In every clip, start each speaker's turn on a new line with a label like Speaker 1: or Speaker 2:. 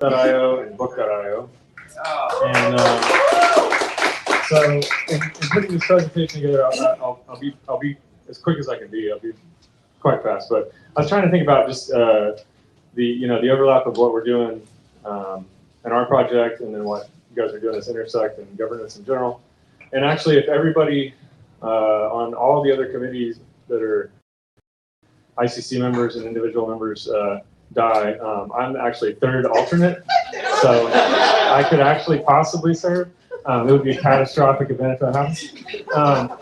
Speaker 1: Book.io and Book.io. And so, in putting this presentation together, I'll be as quick as I can be. I'll be quite fast. But I was trying to think about just the overlap of what we're doing in our project, and then what you guys are doing as Intersect and governance in general. And actually, if everybody on all the other committees that are ICC members and individual members die, I'm actually third alternate, so I could actually possibly serve. It would be a catastrophic event if that happens. I'll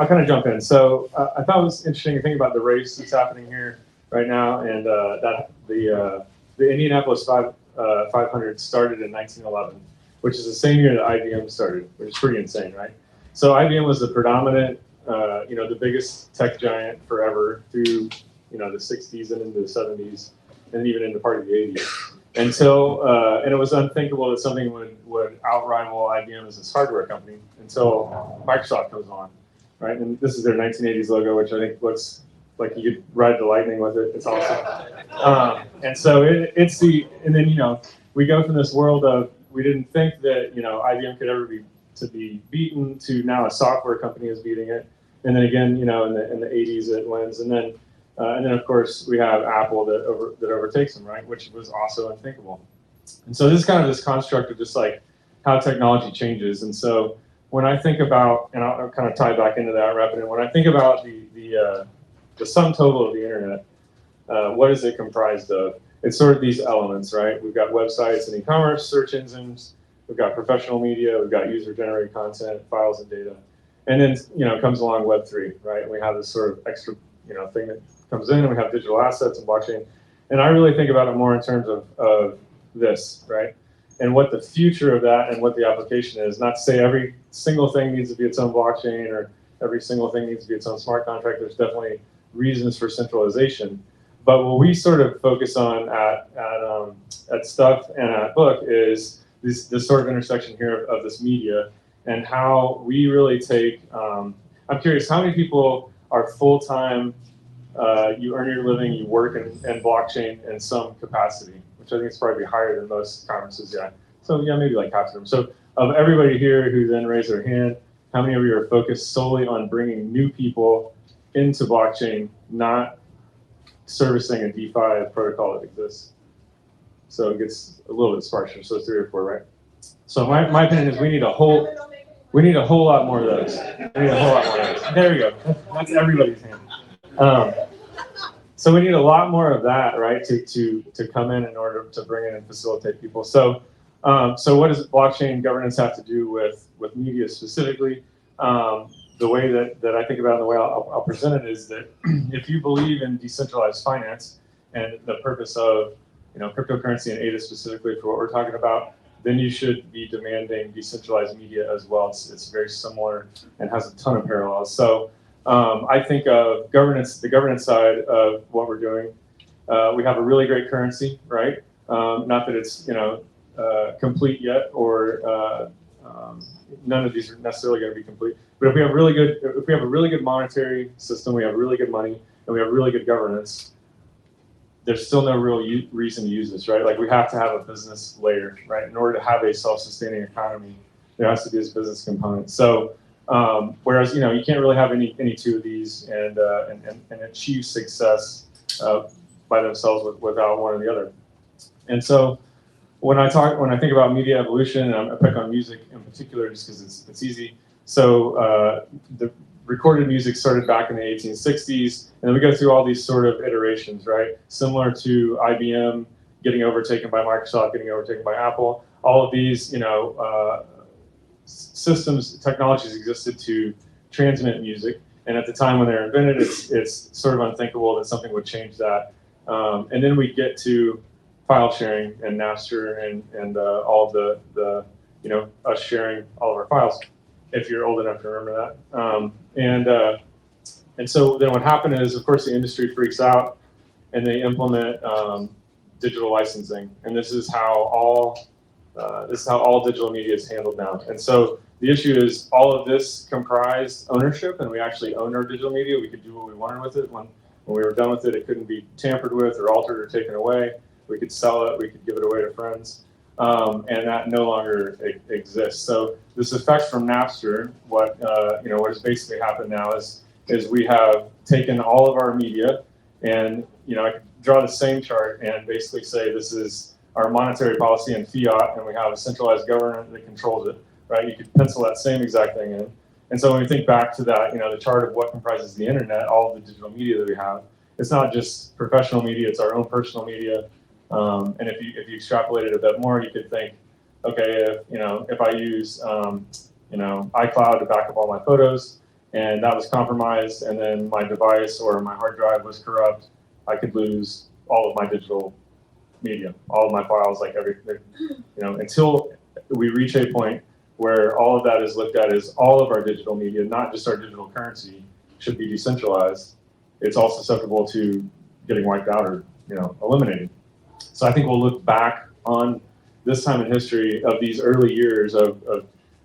Speaker 1: kind of jump in. So I thought it was interesting to think about the race that's happening here right now, and that the Indianapolis 500 started in 1911, which is the same year that IBM started, which is pretty insane, right? So IBM was the predominant, the biggest tech giant forever through, the 60s and into the 70s, and even into part of the 80s. And it was unthinkable that something would outrival IBM as its hardware company until Microsoft comes on, right? And this is their 1980s logo, which I think looks like you could ride the lightning with it. It's awesome. And so and then we go from this world of, we didn't think that, IBM could ever be beaten, to now a software company is beating it. And then again, in the 80s it wins. And then of course we have Apple that overtakes them, right? Which was also unthinkable. And so this is kind of this construct of just like how technology changes. And so when I think about, and I'll kind of tie back into that rapidly, when I think about the sum total of the internet, what is it comprised of? It's sort of these elements, right? We've got websites and e-commerce, search engines, we've got professional media, we've got user-generated content, files and data. And then, comes along Web3, right? And we have this sort of extra, thing that comes in, and we have digital assets and blockchain. And I really think about it more in terms of this, right? And what the future of that and what the application is. Not to say every single thing needs to be its own blockchain, or every single thing needs to be its own smart contract. There's definitely reasons for centralization. But what we sort of focus on at Stuff and at Book is this sort of intersection here of this media, and how we really take, I'm curious, how many people are full-time, you earn your living, you work in blockchain in some capacity, which I think is probably higher than most conferences, yeah. So yeah, maybe like half of them. So of everybody here who then raised their hand, how many of you are focused solely on bringing new people into blockchain, not servicing a DeFi protocol that exists? So it gets a little bit sparser, so 3 or 4, right? So my opinion is we need a whole lot more of those. We need a whole lot more of those. There we go. That's everybody's hand. So we need a lot more of that, right, to come in order to bring in and facilitate people. So what does blockchain governance have to do with media specifically? The way that I think about it, the way I'll present it is that if you believe in decentralized finance and the purpose of cryptocurrency and ADA specifically for what we're talking about, then you should be demanding decentralized media as well. It's very similar and has a ton of parallels. So I think of the governance side of what we're doing. We have a really great currency, right? Not that it's complete yet, or none of these are necessarily going to be complete. But if we have a really good monetary system, we have really good money, and we have really good governance, there's still no real reason to use this, right? Like, we have to have a business layer, right? In order to have a self-sustaining economy, there has to be this business component. So, whereas you can't really have any two of these and achieve success by themselves without one or the other. And so, when I think about media evolution, and I pick on music in particular just because it's easy. So the recorded music started back in the 1860s, and then we go through all these sort of iterations, right? Similar to IBM getting overtaken by Microsoft, getting overtaken by Apple. All of these, technologies existed to transmit music, and at the time when they were invented, it's sort of unthinkable that something would change that. And then we get to file sharing and Napster and all of the us sharing all of our files, if you're old enough to remember that. And so then what happened is, of course, the industry freaks out and they implement digital licensing, and this is how all digital media is handled now. And so the issue is all of this comprised ownership, and we actually own our digital media. We could do what we wanted with it when When we were done with it, it couldn't be tampered with or altered or taken away. We could sell it, we could give it away to friends, and that no longer exists. So this effect from Napster, what has basically happened now is we have taken all of our media, and I could draw the same chart and basically say this is our monetary policy and fiat, and we have a centralized government that controls it, right? You could pencil that same exact thing in. And so when we think back to that, the chart of what comprises the internet, all of the digital media that we have, it's not just professional media, it's our own personal media. And if you extrapolate it a bit more, you could think, okay, if I use iCloud to back up all my photos, and that was compromised, and then my device or my hard drive was corrupt, I could lose all of my digital media, all of my files, like everything, until we reach a point where all of that is looked at as all of our digital media, not just our digital currency, should be decentralized. It's all susceptible to getting wiped out or eliminated. So I think we'll look back on this time in history of these early years of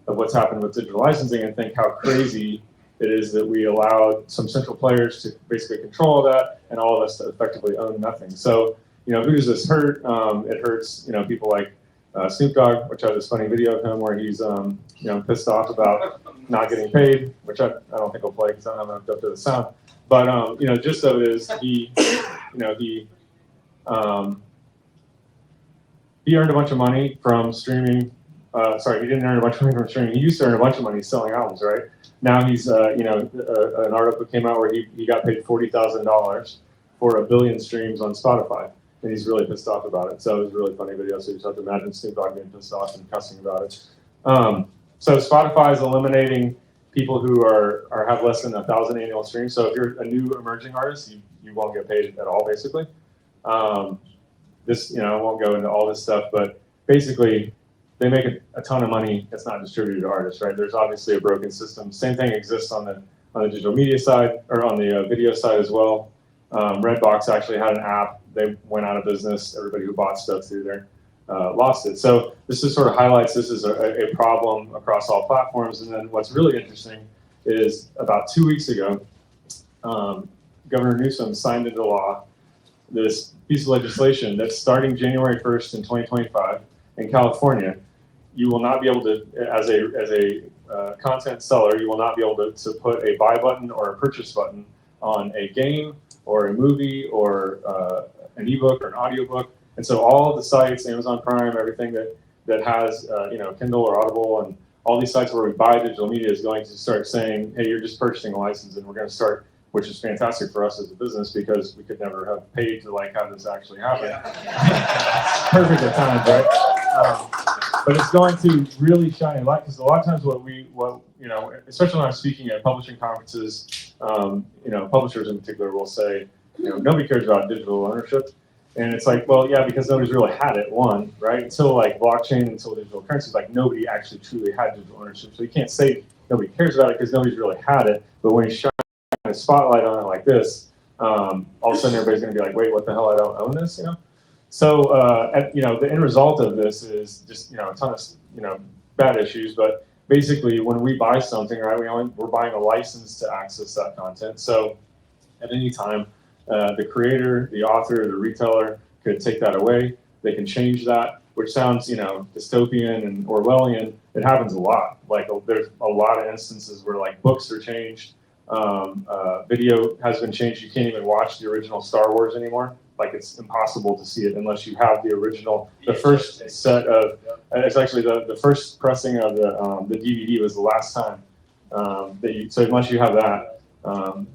Speaker 1: what's happened with digital licensing and think how crazy it is that we allowed some central players to basically control that and all of us to effectively own nothing. So, who does this hurt? It hurts, people like Snoop Dogg, which I have this funny video of him where he's, pissed off about not getting paid, which I don't think I'll play because I don't have enough up to the sound. But, gist of it is he earned a bunch of money from streaming. Sorry, he didn't earn a bunch of money from streaming. He used to earn a bunch of money selling albums, right? Now he's, an article came out where he got paid $40,000 for 1 billion streams on Spotify. And he's really pissed off about it. So it was a really funny video. So you just have to imagine Snoop Dogg being pissed off and cussing about it. So Spotify is eliminating people who have less than 1,000 annual streams. So if you're a new emerging artist, you won't get paid at all, basically. This, I won't go into all this stuff, but basically they make a ton of money that's not distributed to artists, right? There's obviously a broken system. Same thing exists on the digital media side or on the video side as well. Redbox actually had an app. They went out of business. Everybody who bought stuff through there lost it. So this just sort of highlights this is a problem across all platforms. And then what's really interesting is about 2 weeks ago, Governor Newsom signed into law this piece of legislation that's starting January 1st in 2025 in California. You will not be able to, as a content seller, you will not be able to put a buy button or a purchase button on a game or a movie or an ebook or an audiobook. And so all of the sites, Amazon Prime, everything that has Kindle or Audible and all these sites where we buy digital media is going to start saying, hey, you're just purchasing a license, and we're going to start, which is fantastic for us as a business because we could never have paid to have this actually happen. Perfect at times, right? But it's going to really shine a light because a lot of times especially when I'm speaking at publishing conferences, publishers in particular will say, nobody cares about digital ownership. And it's like, well, yeah, because nobody's really had it, right? Until blockchain, until digital currencies, nobody actually truly had digital ownership. So you can't say nobody cares about it because nobody's really had it. But when you shine a spotlight on it like this, all of a sudden everybody's going to be like, wait, what the hell? I don't own this, So, the end result of this is just, a ton of, bad issues. But basically, when we buy something, right, we're buying a license to access that content. So at any time, the creator, the author, the retailer could take that away. They can change that, which sounds, dystopian and Orwellian. It happens a lot. There's a lot of instances where books are changed. Video has been changed. You can't even watch the original Star Wars anymore. It's impossible to see it unless you have the original. The first set of, it's actually the first pressing of the DVD was the last time so unless you have that,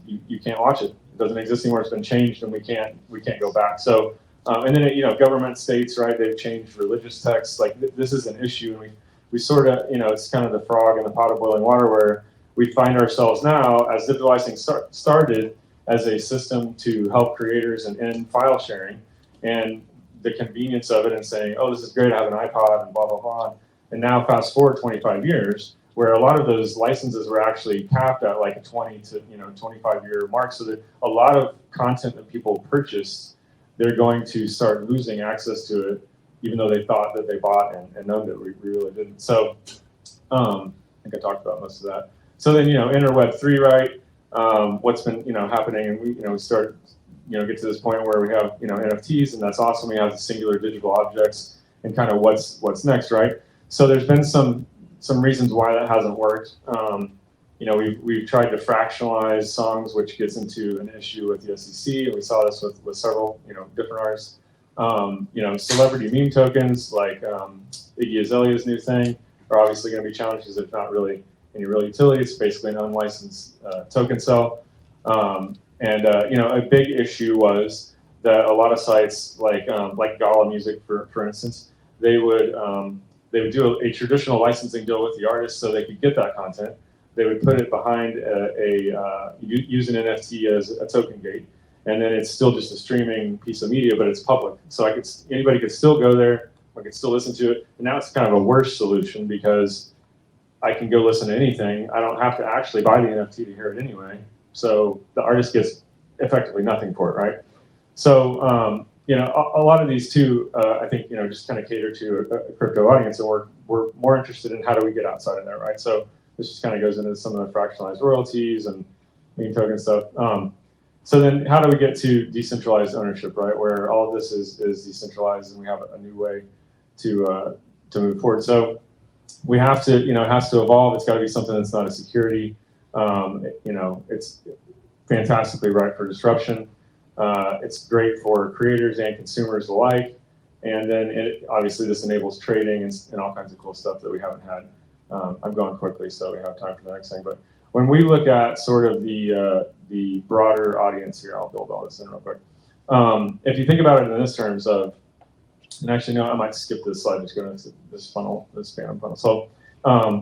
Speaker 1: you can't watch it. It doesn't exist anymore. It's been changed, and we can't go back. So, and then government states, right? They've changed religious texts. This is an issue, and we sort of, it's kind of the frog in the pot of boiling water where we find ourselves now as digital licensing started as a system to help creators and end file sharing and the convenience of it and saying, oh, this is great, I have an iPod and blah, blah, blah. And now fast forward 25 years, where a lot of those licenses were actually capped at a 20 to 25-year mark. So that a lot of content that people purchased, they're going to start losing access to it, even though they thought that they bought and owned it. We really didn't. So I think I talked about most of that. So then, enter Web3, right? What's been, happening, and we start get to this point where we have NFTs, and that's awesome. We have the singular digital objects, and kind of what's next, right? So there's been some reasons why that hasn't worked. We've tried to fractionalize songs, which gets into an issue with the SEC, and we saw this with several different artists. Celebrity meme tokens like Iggy Azalea's new thing are obviously going to be challenged because there's not really any real utility. It's basically an unlicensed token cell. A big issue was that a lot of sites like Gala Music, for instance, they would do a traditional licensing deal with the artist so they could get that content. They would put it behind use an NFT as a token gate, and then it's still just a streaming piece of media, but it's public. So anybody could still go there, I could still listen to it. And now it's kind of a worse solution because I can go listen to anything. I don't have to actually buy the NFT to hear it anyway. So the artist gets effectively nothing for it, right? So a lot of these too, I think just kind of cater to a crypto audience, and we're more interested in how do we get outside of that, right? So this just kind of goes into some of the fractionalized royalties and meme token stuff. So then how do we get to decentralized ownership, right? Where all of this is decentralized and we have a new way to move forward. So we have to, it has to evolve. It's got to be something that's not a security. It's fantastically ripe for disruption. It's great for creators and consumers alike. And then obviously this enables trading and all kinds of cool stuff that we haven't had. I'm going quickly, so we have time for the next thing. But when we look at sort of the broader audience here, I'll build all this in real quick. If you think about it in this terms of, and actually, no, I might skip this slide, just go to this funnel, this Phantom funnel. So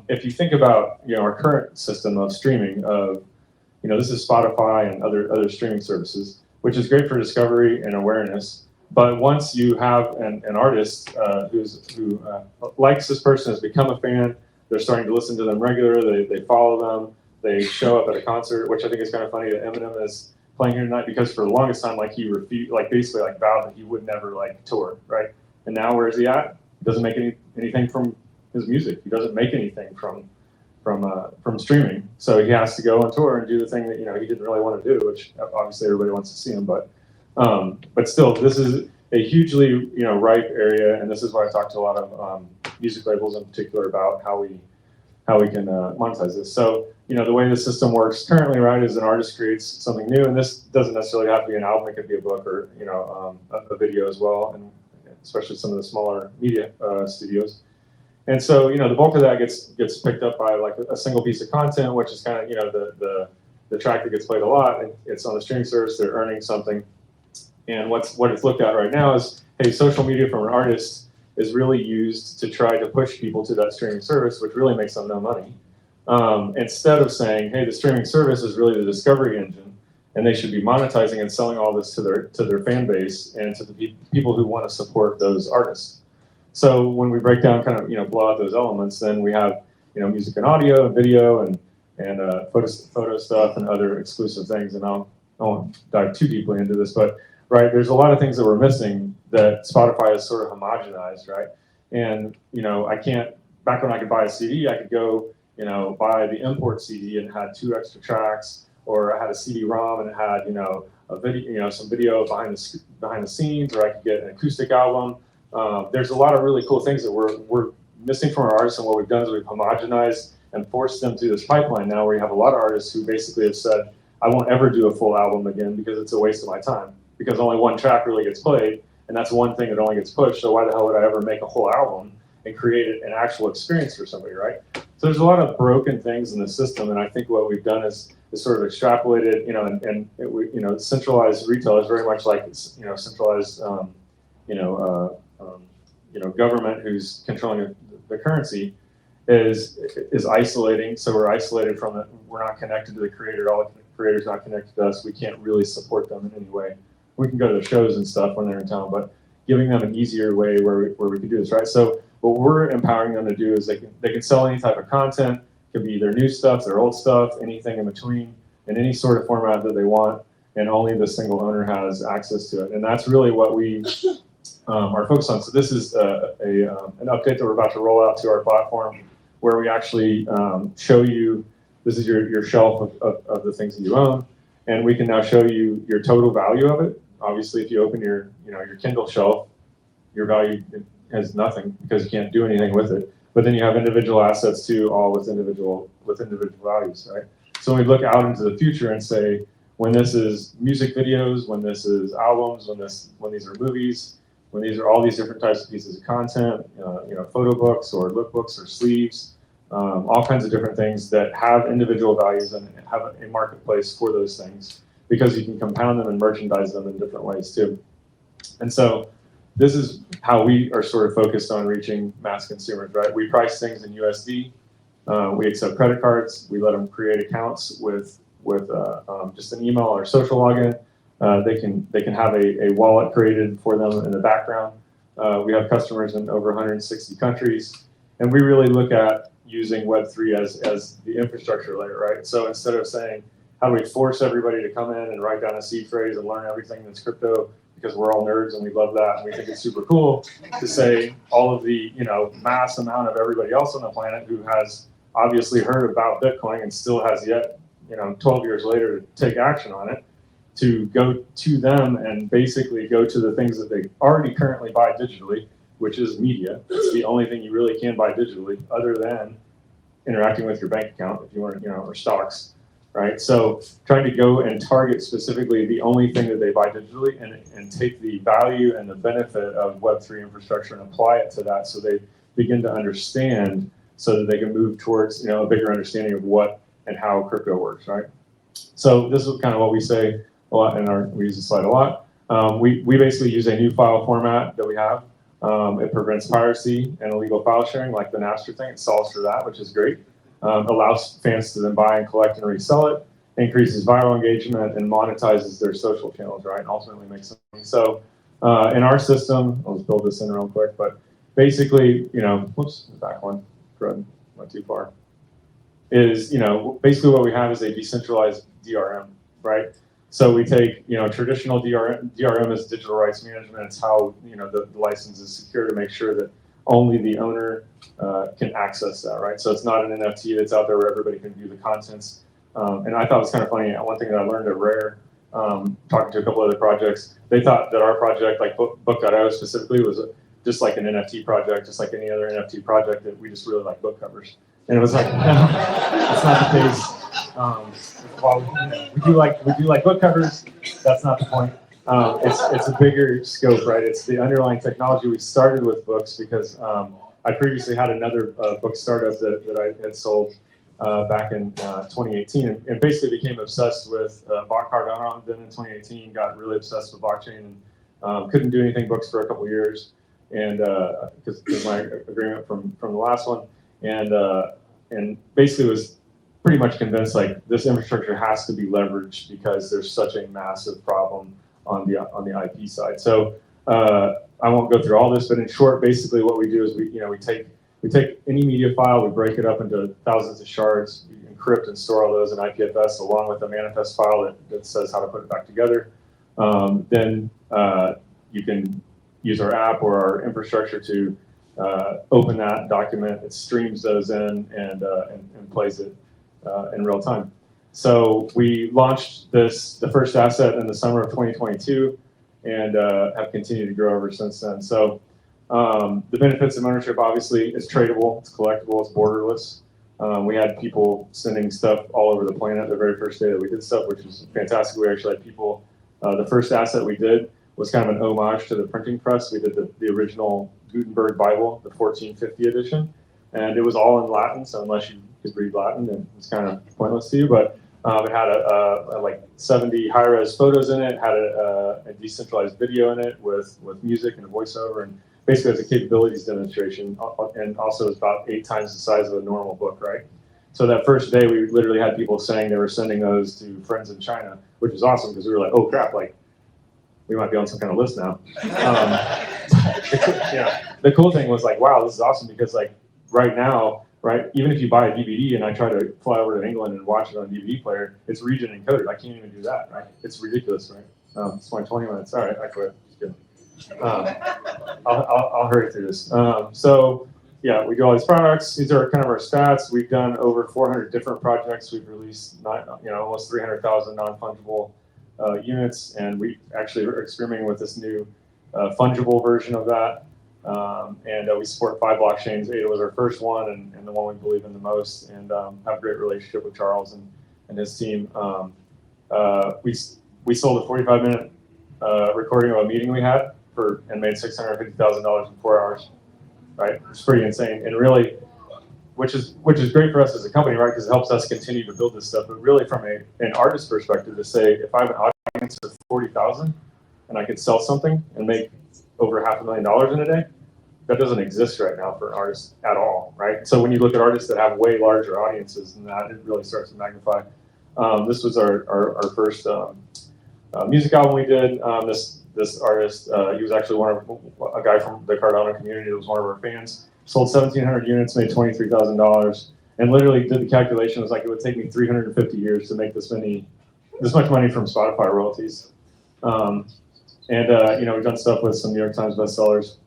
Speaker 1: if you think about our current system of streaming of, this is Spotify and other streaming services, which is great for discovery and awareness. But once you have an artist who likes this person, has become a fan, they're starting to listen to them regularly, they follow them, they show up at a concert, which I think is kind of funny that Eminem is playing here tonight, because for the longest time, he refused, basically vowed that he would never tour, right? And now where is he at? He doesn't make anything from his music. He doesn't make anything from streaming. So he has to go on tour and do the thing that he didn't really want to do, which obviously everybody wants to see him. But still, this is a hugely ripe area, and this is why I talked to a lot of music labels in particular about how we can monetize this. So the way the system works currently, right, is an artist creates something new, and this doesn't necessarily have to be an album. It could be a book or a video as well, and especially some of the smaller media studios. And so the bulk of that gets picked up by a single piece of content, which is kind of the track that gets played a lot, and it's on the streaming service. They're earning something. And what it's looked at right now is, hey, social media from an artist is really used to try to push people to that streaming service, which really makes them no money. Instead of saying, hey, the streaming service is really the discovery engine, and they should be monetizing and selling all this to their fan base and to the people who want to support those artists. So when we break down, kind of blow out those elements, then we have music and audio and video and photo stuff and other exclusive things. And I won't dive too deeply into this, but right, there's a lot of things that we're missing that Spotify has sort of homogenized, right? And back when I could buy a CD, I could go buy the import CD and it had 2 extra tracks, or I had a CD-ROM and it had a video, some video behind the scenes, or I could get an acoustic album. There's a lot of really cool things that we're missing from our artists, and what we've done is we've homogenized and forced them through this pipeline now, where you have a lot of artists who basically have said, I won't ever do a full album again because it's a waste of my time, because only one track really gets played, and that's one thing that only gets pushed. So why the hell would I ever make a whole album and create an actual experience for somebody, right? So there's a lot of broken things in the system, and I think what we've done is sort of extrapolated, centralized retail is very much like centralized, government who's controlling the currency is isolating. So we're isolated from it. We're not connected to the creator. All the creators not connected to us. We can't really support them in any way. We can go to the shows and stuff when they're in town, but giving them an easier way where we can do this, right? So what we're empowering them to do is they can sell any type of content. It could be their new stuff, their old stuff, anything in between, in any sort of format that they want, and only the single owner has access to it. And that's really what we are focused on. So this is an update that we're about to roll out to our platform, where we actually show you, this is your shelf of the things that you own, and we can now show you your total value of it. Obviously, if you open your Kindle shelf, your value has nothing because you can't do anything with it. But then you have individual assets too, all with individual values, right? So when we look out into the future and say, when this is music videos, when this is albums, when these are movies, when these are all these different types of pieces of content, photo books or lookbooks or sleeves, all kinds of different things that have individual values and have a marketplace for those things, because you can compound them and merchandise them in different ways too. And so this is how we are sort of focused on reaching mass consumers, right? We price things in USD. We accept credit cards. We let them create accounts with just an email or social login. They can have a wallet created for them in the background. We have customers in over 160 countries, and we really look at using Web3 as the infrastructure layer, right? So instead of saying, how do we force everybody to come in and write down a seed phrase and learn everything that's crypto, because we're all nerds and we love that and we think it's super cool, to say all of the mass amount of everybody else on the planet who has obviously heard about Bitcoin and still has yet 12 years later to take action on it, to go to them and basically go to the things that they already currently buy digitally, which is media. It's the only thing you really can buy digitally other than interacting with your bank account if you want, or stocks, right? So trying to go and target specifically the only thing that they buy digitally and take the value and the benefit of Web3 infrastructure and apply it to that, so they begin to understand, so that they can move towards a bigger understanding of what and how crypto works, right? So this is kind of what we say a lot we use this slide a lot. We basically use a new file format that we have. It prevents piracy and illegal file sharing, like the Napster thing. It solves for that, which is great. Allows fans to then buy and collect and resell it, increases viral engagement, and monetizes their social channels, right? And ultimately makes some money. So in our system, I'll just build this in real quick, but basically, whoops, the back one, went too far. Is, basically what we have is a decentralized DRM, right? So we take, traditional DRM is digital rights management. It's how, the license is secure to make sure that only the owner can access that, right? So it's not an NFT that's out there where everybody can view the contents. And I thought it was kind of funny. One thing that I learned at Rare, talking to a couple other projects, they thought that our project, like Book.io specifically, was just like an NFT project, just like any other NFT project, that we just really like book covers. And it was like, no, that's not the case. While we do like book covers, that's not the point. It's a bigger scope, right? It's the underlying technology. We started with books because I previously had another book startup that I had sold back in 2018, and basically became obsessed with Cardano. Then in 2018, got really obsessed with blockchain and couldn't do anything books for a couple of years, and because my agreement from the last one, and basically was pretty much convinced like this infrastructure has to be leveraged because there's such a massive problem on the IP side. So I won't go through all this, but in short, basically what we do is we take any media file, we break it up into thousands of shards, we encrypt and store all those in IPFS along with a manifest file that says how to put it back together. Then you can use our app or our infrastructure to open that document. It streams those in and plays it in real time. So we launched the first asset in the summer of 2022 and have continued to grow ever since then. So the benefits of ownership, obviously, it's tradable, it's collectible, it's borderless. We had people sending stuff all over the planet the very first day that we did stuff, which was fantastic. We actually had people, the first asset we did was kind of an homage to the printing press. We did the original Gutenberg Bible, the 1450 edition, and it was all in Latin, so unless you could read Latin, then it's kind of pointless to you, but it had like 70 high-res photos in it, had a decentralized video in it with music and a voiceover, and basically it's a capabilities demonstration, and also it's about 8 times the size of a normal book, right? So that first day, we literally had people saying they were sending those to friends in China, which was awesome because we were like, oh crap, like we might be on some kind of list now. The cool thing was like, wow, this is awesome because like right now, right, even if you buy a DVD and I try to fly over to England and watch it on a DVD player, it's region encoded. I can't even do that, right? It's ridiculous, right? It's my 20 minutes. All right, I quit. Just kidding. I'll hurry through this. So yeah, we do all these products. These are kind of our stats. We've done over 400 different projects. We've released almost 300,000 non-fungible units, and we actually are experimenting with this new fungible version of that. And we support 5 blockchains. Ada was our first one, and the one we believe in the most, and have a great relationship with Charles and his team. We sold a 45-minute recording of a meeting we had and made $650,000 in 4 hours. Right, it's pretty insane, and really, which is great for us as a company, right? Because it helps us continue to build this stuff. But really, from an artist perspective, to say if I have an audience of 40,000 and I could sell something and make over $500,000 in a day, that doesn't exist right now for an artist at all, right? So when you look at artists that have way larger audiences than that, it really starts to magnify. This was our first music album we did. This artist, he was actually a guy from the Cardano community that was one of our fans. Sold 1,700 units, made $23,000, and literally did the calculation. It was like it would take me 350 years to make this much money from Spotify royalties. We've done stuff with some New York Times bestsellers.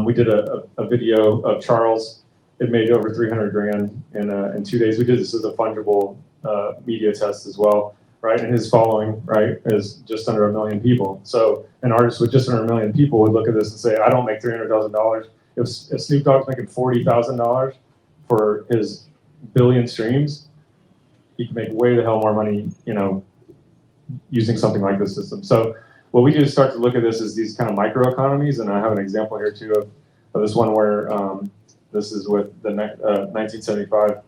Speaker 1: We did a video of Charles. It made over 300 grand in 2 days. We did this as a fungible media test as well. Right, and his following, right, is just under 1 million people. So an artist with just under 1 million people would look at this and say, I don't make $300,000. If Snoop Dogg's making $40,000 for his billion streams, he can make way the hell more money, using something like this system. So what we do is start to look at this as these kind of microeconomies, and I have an example here too of this one where this is with the 1975.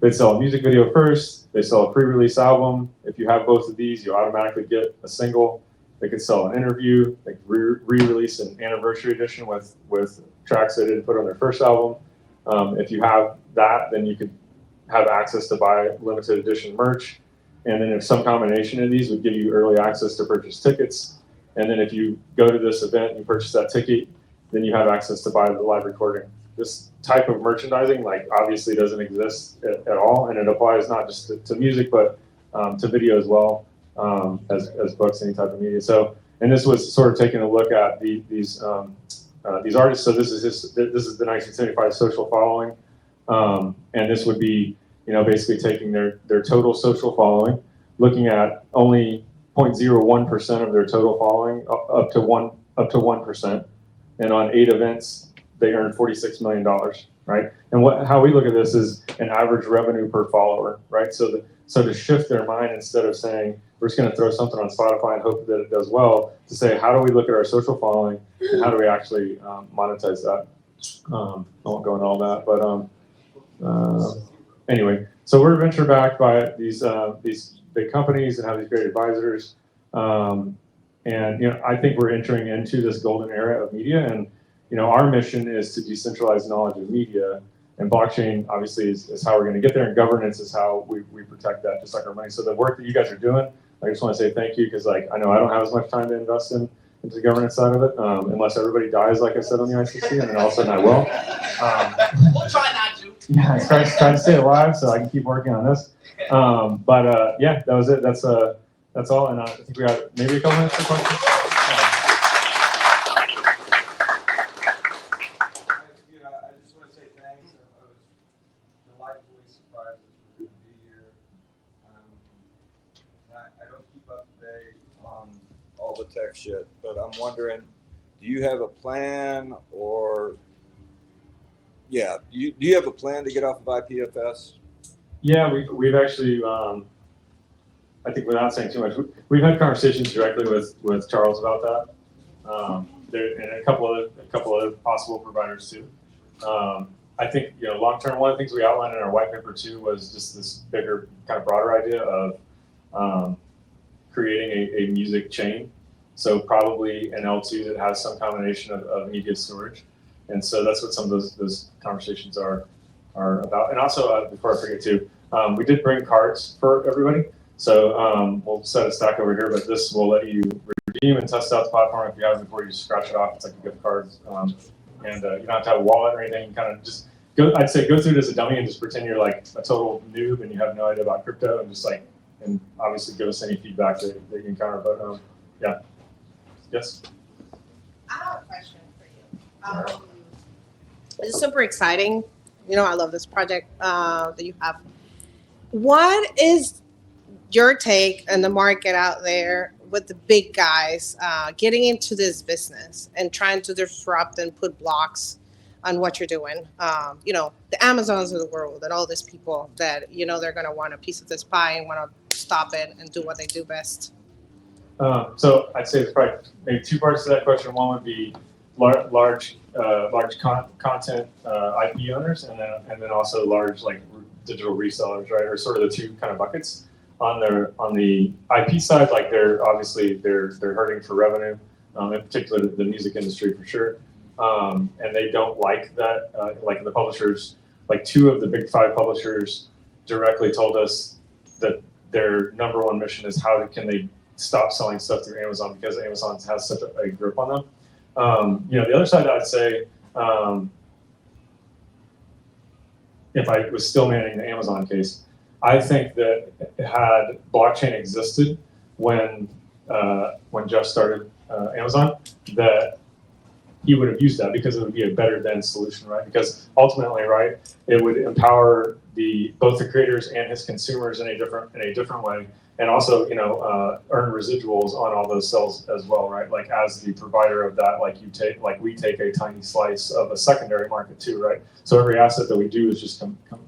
Speaker 1: They sell a music video first. They sell a pre-release album. If you have both of these, you automatically get a single. They could sell an interview. They could re-release an anniversary edition with tracks they didn't put on their first album. If you have that, then you could have access to buy limited edition merch. And then if some combination of these would give you early access to purchase tickets. And then if you go to this event and you purchase that ticket, then you have access to buy the live recording. This type of merchandising, obviously doesn't exist at all, and it applies not just to music, but to video as well, as books, any type of media. So, and this was sort of taking a look at these artists. So this is the 1975 social following, and this would be, basically taking their total social following, looking at only 0.01% of their total following up to 1%, and on 8 events, they earned $46 million, right? And how we look at this is an average revenue per follower, right? So to shift their mind, instead of saying we're just going to throw something on Spotify and hope that it does well, to say how do we look at our social following and how do we actually monetize that? I won't go into all that, but anyway, so we're venture backed by these big companies and have these great advisors, and I think we're entering into this golden era of media. And our mission is to decentralize knowledge of media, and blockchain obviously is how we're going to get there, and governance is how we protect that, just like our money. So the work that you guys are doing, I just want to say thank you, because I know I don't have as much time to invest into the governance side of it, unless everybody dies, like I said on the ICC, and then all of a sudden I will.
Speaker 2: We'll try not to.
Speaker 1: Yeah, try to stay alive so I can keep working on this. Yeah, that was it. That's all, and I think we got maybe a couple minutes for questions.
Speaker 3: The tech shit, but I'm wondering, do you have a plan, or do you have a plan to get off of IPFS?
Speaker 1: Yeah, we've actually, I think without saying too much, we've had conversations directly with Charles about that, and a couple other possible providers too. I think long term, one of the things we outlined in our white paper too was just this bigger, kind of broader idea of creating a music chain. So probably an L2 that has some combination of media storage. And so that's what some of those conversations are about. And also, before I forget too, we did bring cards for everybody. So we'll set a stack over here, but this will let you redeem and test out the platform. If you have it before, you just scratch it off. It's like a gift card. And you don't have to have a wallet or anything. You kind of just I'd say go through it as a dummy and just pretend you're like a total noob and you have no idea about crypto, and just and obviously give us any feedback that you encounter. But yeah. Yes.
Speaker 2: I have a question for you.
Speaker 4: It's super exciting. You know, I love this project that you have. What is your take on the market out there with the big guys getting into this business and trying to disrupt and put blocks on what you're doing? You know, the Amazons of the world and all these people that, you know, they're going to want a piece of this pie and want to stop it and do what they do best.
Speaker 1: So I'd say there's probably maybe two parts to that question. One would be large content IP owners, and then also large like digital resellers, right? Or sort of the two kind of buckets. On the IP side, like they're hurting for revenue, in particular the music industry for sure, and they don't like that. Like the publishers, like 2 of the big 5 publishers directly told us that their number one mission is how can they stop selling stuff through Amazon because Amazon has such a grip on them. You know, the other side I'd say, if I was still managing the Amazon case, I think that had blockchain existed when Jeff started Amazon, that he would have used that because it would be a better than solution, right? Because ultimately, right, it would empower both the creators and his consumers in a different way, and also, you know, earn residuals on all those sales as well, right? Like as the provider of that, we take a tiny slice of a secondary market too, right? So every asset that we do is just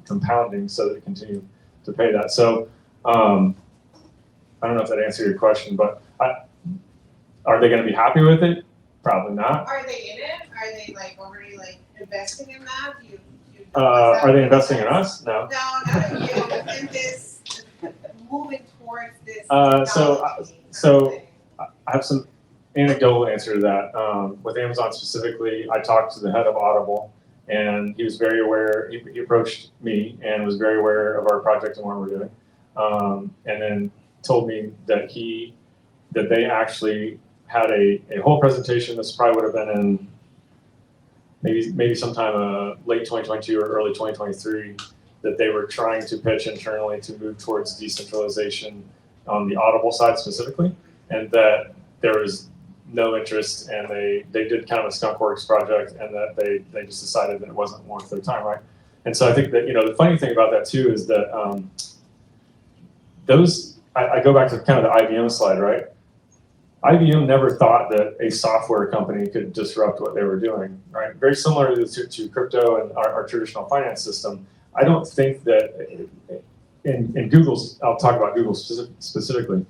Speaker 1: compounding so that it continue to pay that. So I don't know if that answered your question, but are they going to be happy with it? Probably not.
Speaker 4: Are they in it? Are they like already like investing in that?
Speaker 1: Are they investing in us? No.
Speaker 4: No, not in you. In this moving towards this.
Speaker 1: So I have some anecdotal answer to that. With Amazon specifically, I talked to the head of Audible, and he was very aware. He approached me and was very aware of our project and what we're doing, and then told me that they actually had a whole presentation. This probably would have been in maybe sometime late 2022 or early 2023, that they were trying to pitch internally to move towards decentralization on the Audible side specifically, and that there was no interest, and they did kind of a skunkworks project, and that they just decided that it wasn't worth their time, right? And so I think that, you know, the funny thing about that too is that I go back to kind of the IBM slide, right? IBM never thought that a software company could disrupt what they were doing, right? Very similar to crypto and our traditional finance system. I don't think that in Google's, I'll talk about Google specifically,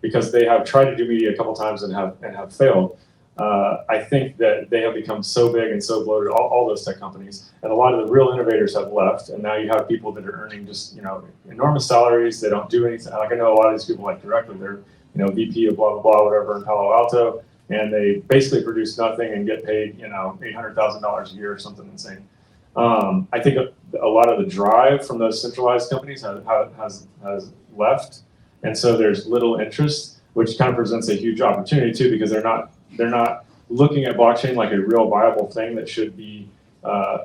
Speaker 1: because they have tried to do media a couple times and have failed. I think that they have become so big and so bloated, all those tech companies, and a lot of the real innovators have left, and now you have people that are earning just, you know, enormous salaries. They don't do anything. Like I know a lot of these people, like directly, they're, you know, VP of blah blah blah whatever in Palo Alto, and they basically produce nothing and get paid, you know, $800,000 a year or something insane. I think a lot of the drive from those centralized companies has left, and so there's little interest, which kind of presents a huge opportunity too, because they're not looking at blockchain like a real viable thing that should be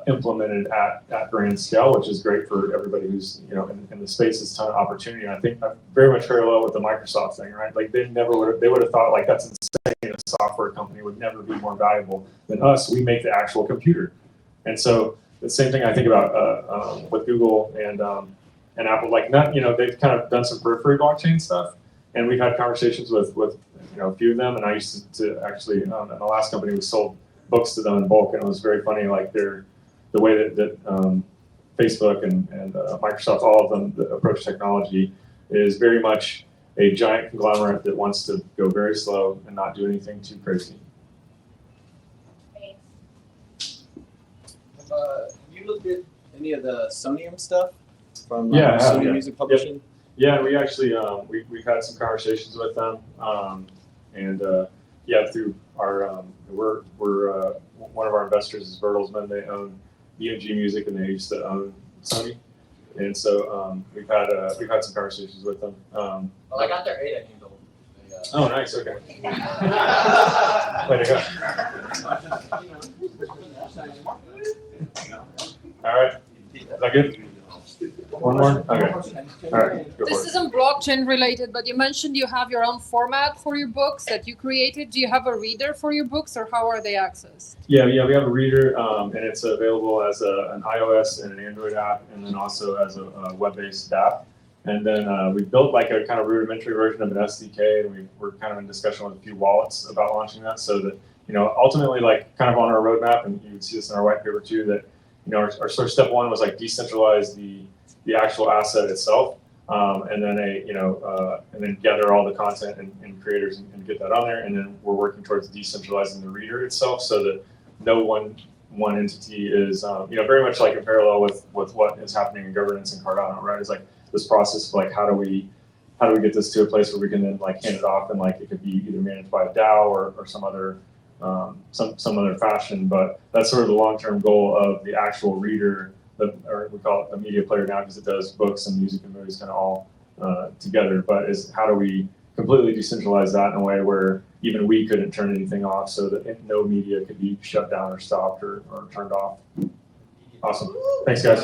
Speaker 1: implemented at grand scale, which is great for everybody who's, you know, in the space. Is a ton of opportunity, and I think very much parallel with the Microsoft thing, right? Like they would have thought like that's insane. A software company would never be more valuable than us. We make the actual computer, and so the same thing I think about with Google and Apple. Like not, you know, they've kind of done some periphery blockchain stuff, and we've had conversations with you know a few of them. And I used to actually in the last company we sold books to them in bulk, and it was very funny. Like the way that Facebook and Microsoft, all of them that approach technology, is very much a giant conglomerate that wants to go very slow and not do anything too crazy.
Speaker 5: Have you looked at any of the Sonium stuff from
Speaker 1: Sony
Speaker 5: Music Publishing?
Speaker 1: Yeah, we actually we've had some conversations with them, and through our we're one of our investors is Bertelsmann. They own BMG Music, and they used to own Sony, and so we've had some conversations with them.
Speaker 2: Well, I got their 8 handle.
Speaker 1: Oh, nice. Okay. Way to go. All right. Is that good? One more? Okay. All right. Go
Speaker 6: This
Speaker 1: for it.
Speaker 6: isn't blockchain related, but you mentioned you have your own format for your books that you created. Do you have a reader for your books, or how are they accessed?
Speaker 1: Yeah, we have a reader, and it's available as an iOS and an Android app, and then also as a web-based app. And then we built like a kind of rudimentary version of an SDK, and we're kind of in discussion with a few wallets about launching that, so that ultimately, like kind of on our roadmap, and you can see this in our white paper too, that our sort of step one was like decentralize the actual asset itself, and then and then gather all the content and creators and get that on there, and then we're working towards decentralizing the reader itself, so that no one entity is very much like in parallel with what is happening in governance in Cardano, right? It's like this process of like how do we get this to a place where we can then like hand it off, and like it could be either managed by a DAO or some other some other fashion. But that's sort of the long-term goal of the actual reader, or we call it the media player now because it does books and music and movies kind of all together. But is how do we completely decentralize that in a way where even we couldn't turn anything off, so that no media could be shut down or stopped or turned off. Awesome. Thanks, guys.